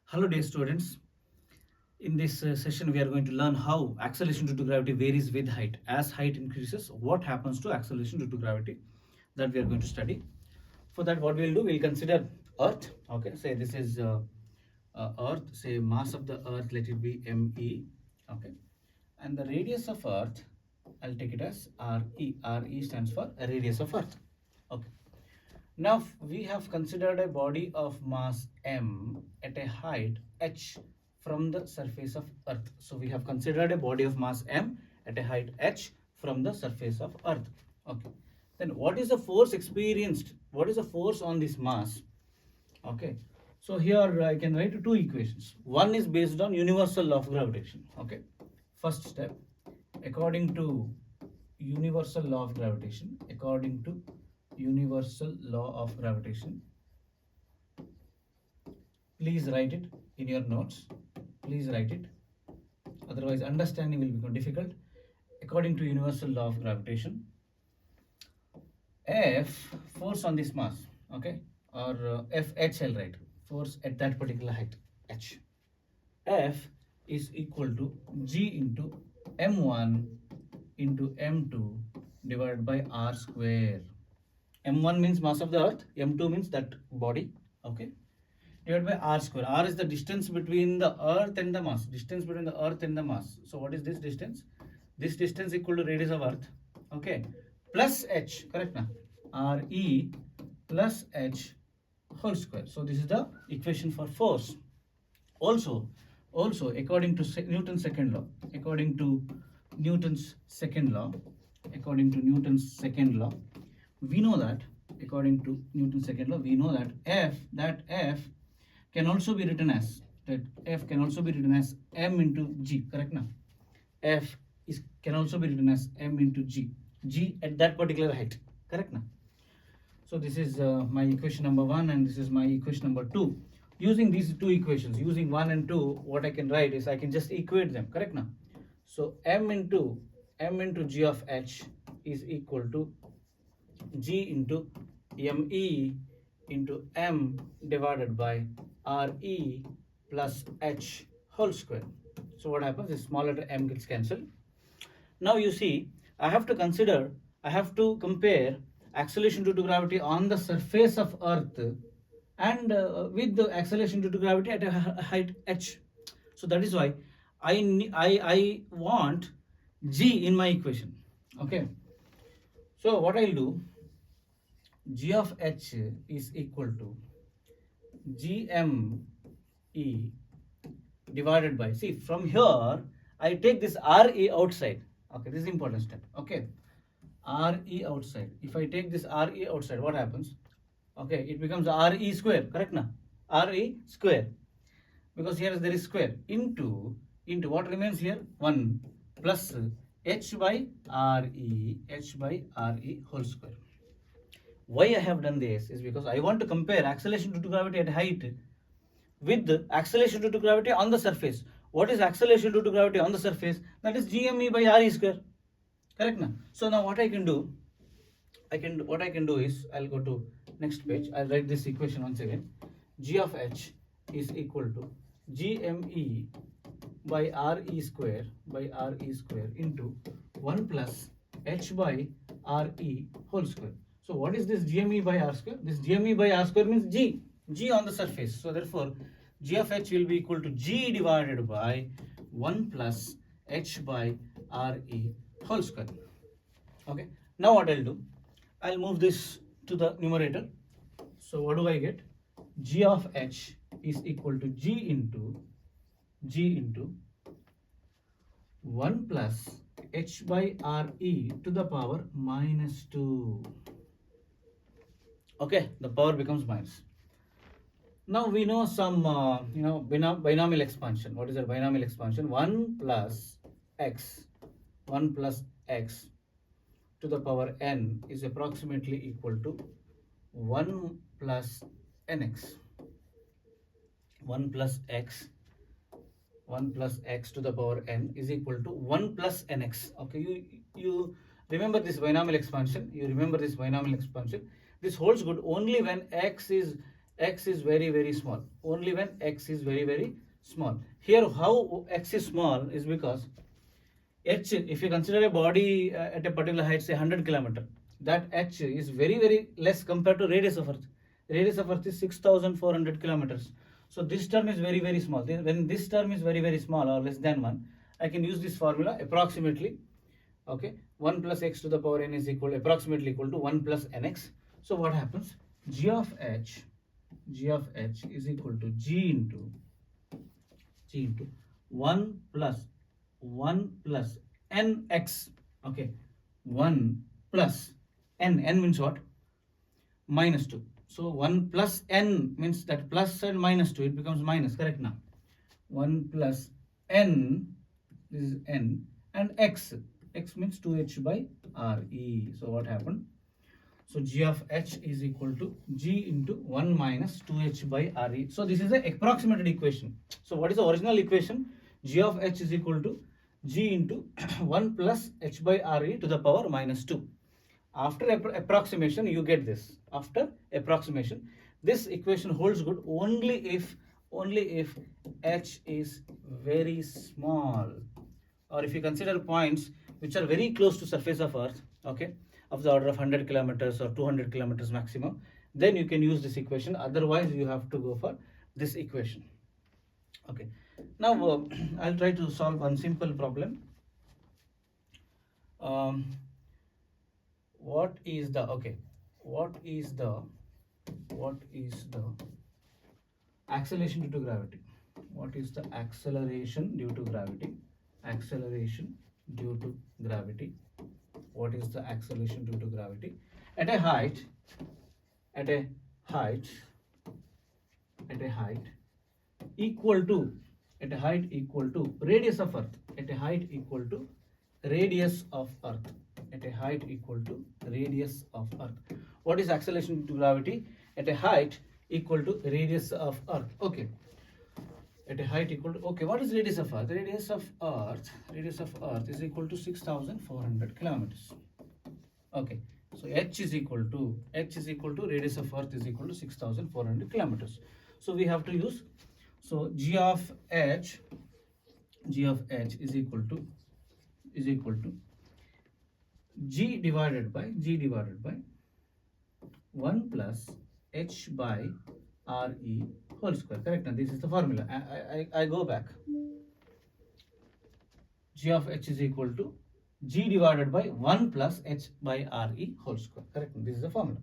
Hello, dear students. In this session, we are going to learn how acceleration due to gravity varies with height. As height increases, what happens to acceleration due to gravity? That we are going to study. For that, what we'll do, we'll consider Earth. Okay, say this is Earth. Say mass of the Earth, let it be me. Okay, and the radius of Earth, I'll take it as re. Re stands for radius of Earth. Okay. Now we have considered a body of mass m at a height h from the surface of Earth. So we have considered a body of mass m at a height h from the surface of Earth. Okay. Then what is the force experienced? What is the force on this mass? Okay. So here I can write two equations. One is based on universal law of gravitation. Okay. First step, according to universal law of gravitation, according to universal law of gravitation, please write it in your notes. Please write it. Otherwise, understanding will become difficult. According to universal law of gravitation, F force on this mass, okay, or Fh I'll write force at that particular height h. F is equal to G into m1 into m2 divided by r square. M1 means mass of the earth, M2 means that body, okay, divided by r square. R is the distance between the earth and the mass, distance between the earth and the mass. So what is this distance? This distance equal to radius of earth, okay, plus h, correct now, Re plus h whole square. So this is the equation for force. Also, according to Newton's second law, according to Newton's second law, according to Newton's second law, we know that according to Newton's second law, we know that F can also be written as m into g. Correct now? F is can also be written as m into g. G at that particular height. Correct now? So this is my equation number 1 and this is my equation number 2. Using these two equations, using 1 and 2, what I can write is I can just equate them. Correct now? So m into g of h is equal to g into me into m divided by re plus h whole square. So what happens is small letter m gets cancelled. Now you see, I have to compare acceleration due to gravity on the surface of earth and with the acceleration due to gravity at a height h. So that is why I want g in my equation. Okay. So what I'll do, g of h is equal to gme divided by, see from here I take this re outside. Okay, this is important step. Okay, re outside. If I take this re outside, what happens? Okay, it becomes re square. Correct now? Re square, because here there is square into what remains here, 1 plus h by re whole square. Why I have done this is because I want to compare acceleration due to gravity at height with the acceleration due to gravity on the surface. What is acceleration due to gravity on the surface? That is gme by re square. Correct now? So now what I can do, is I'll go to next page. I'll write this equation once again. G of h is equal to gme by re square into 1 plus h by re whole square. So what is this gme by r square? This gme by r square means g on the surface. So therefore g of h will be equal to g divided by 1 plus h by re whole square. Okay, now what I'll do, I'll move this to the numerator. So what do I get? G of h is equal to g into 1 plus h by re to the power minus 2. Okay, the power becomes minus. Now we know some binomial expansion. What is that binomial expansion? 1 plus x to the power n is approximately equal to 1 plus nx. 1 plus x to the power n is equal to 1 plus nx. Okay, you remember this binomial expansion. This holds good only when x is x is very, very small. Only when x is very, very small. Here, how x is small is because h, if you consider a body at a particular height, say 100 kilometer, that h is very, very less compared to radius of Earth. Radius of Earth is 6,400 kilometers. So this term is very, very small. When this term is very, very small or less than 1, I can use this formula approximately. Okay, 1 plus x to the power n is approximately equal to 1 plus nx. So what happens? G of h is equal to g into 1 plus nx. Okay, 1 plus n means what? Minus 2. So 1 plus n means that plus and minus 2, it becomes minus, correct? Now 1 plus n, this is n, and x means 2h by re. So what happened? So g of h is equal to g into 1 minus 2h by re. So this is the approximated equation. So what is the original equation? G of h is equal to g into 1 plus h by re to the power minus 2. After approximation, you get this. After approximation, this equation holds good only if h is very small, or if you consider points which are very close to surface of Earth, okay, of the order of 100 kilometers or 200 kilometers maximum, then you can use this equation. Otherwise, you have to go for this equation. Okay. Now I'll try to solve one simple problem. What is the acceleration due to gravity? What is the acceleration due to gravity? Acceleration due to gravity. What is the acceleration due to gravity at a height equal to radius of Earth, at a height equal to radius of Earth, at a height equal to radius of Earth. What is acceleration due to gravity at a height equal to radius of Earth? Okay, at a height equal to, okay, what is radius of Earth? Radius of Earth is equal to 6,400 kilometers. Okay, so h is equal to radius of Earth is equal to 6,400 kilometers. So we have to use, so g of h is equal to g divided by 1 plus h by re whole square. Correct? Now this is the formula. I go back. G of h is equal to g divided by 1 plus h by re whole square. Correct? This is the formula.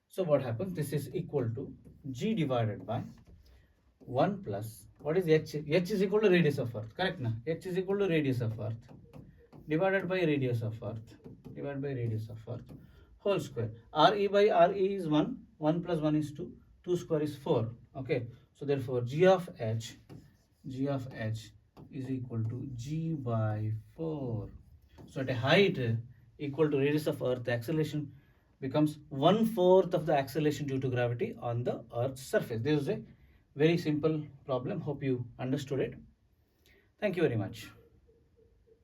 So what happens? This is equal to g divided by 1 plus, what is h? H is equal to radius of Earth. Correct? Now h is equal to radius of Earth divided by radius of Earth whole square. Re by re is 1. 1 plus 1 is 2. 2 square is 4. Okay. So therefore g of h is equal to g by 4. So at a height equal to radius of Earth, the acceleration becomes 1/4 of the acceleration due to gravity on the Earth's surface. This is a very simple problem. Hope you understood it. Thank you very much.